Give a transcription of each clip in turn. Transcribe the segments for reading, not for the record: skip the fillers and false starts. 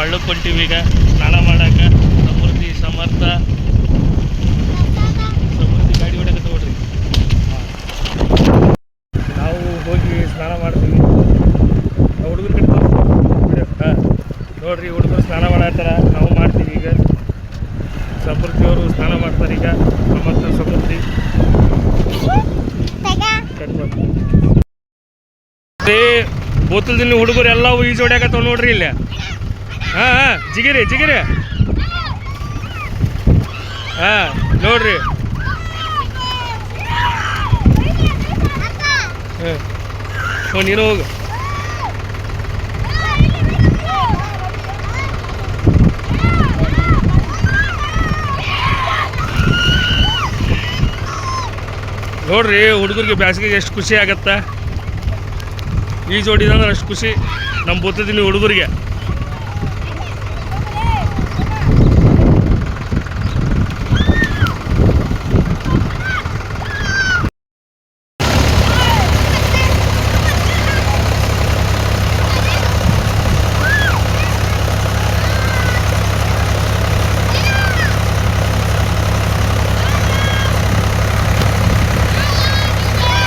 ಹಳ್ಳಕ್ಕೆ ಹೊಂಟೀವಿ ಈಗ ಸ್ನಾನ ಮಾಡಕ್ಕೆ. ಸಮೃದ್ಧಿ ಸಮರ್ಥ ಸಮೃದ್ಧಿ ಗಾಡಿ ಹೊಡಕತ್ತ ನೋಡ್ರಿ. ನಾವು ಹೋಗಿ ಸ್ನಾನ ಮಾಡ್ತೀವಿ. ಹುಡುಗರು ಕಡೆ ಹಾಂ ನೋಡ್ರಿ, ಹುಡುಗರು ಸ್ನಾನ ಮಾಡತ್ತಾರ, ನಾವು ಮಾಡ್ತೀವಿ ಈಗ. ಸಮೃದ್ಧಿಯವರು ಸ್ನಾನ ಮಾಡ್ತಾರೆ ಈಗ. ಮತ್ತು ಸಮೃದ್ಧಿ ಬೋತಲ್ದಿನ ಹುಡುಗರು ಎಲ್ಲವೂ ಈಜು ಹೊಡ್ಯಾಕತ್ತವ ನೋಡ್ರಿ ಇಲ್ಲಿ. ಹಾಂ ಜಿಗಿರಿ ಜಿಗಿರಿ. ಹಾಂ ನೋಡ್ರಿ. ಹಾಂ ನೀನು ಹೋಗು. ನೋಡ್ರಿ, ಹುಡುಗರಿಗೆ ಬ್ಯಾಸಿಗೆಗೆ ಎಷ್ಟು ಖುಷಿ ಆಗತ್ತಾ. ಈಜು ಹೊಡಿದಂದ್ರೆ ಅಷ್ಟು ಖುಷಿ ನಮ್ಮ ಬೋತದಿನಿ ಹುಡುಗರಿಗೆ.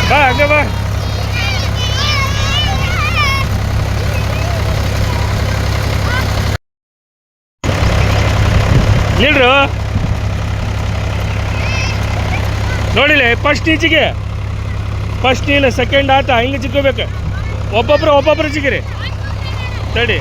ಬಾ ಹಂಗೆ ಬಾ. ನಿಲ್ರು ನೋಡಿಲ್ಲ, ಫಸ್ಟ್ ಈಚಿಗೆ ಫಸ್ಟ್ ನೀನು, ಸೆಕೆಂಡ್ ಆತ ಹಿಂಗೆ ಚಿಕ್ಕೋಬೇಕು. ಒಬ್ಬೊಬ್ರು ಜಿಗಿರಿ ತಡಿ.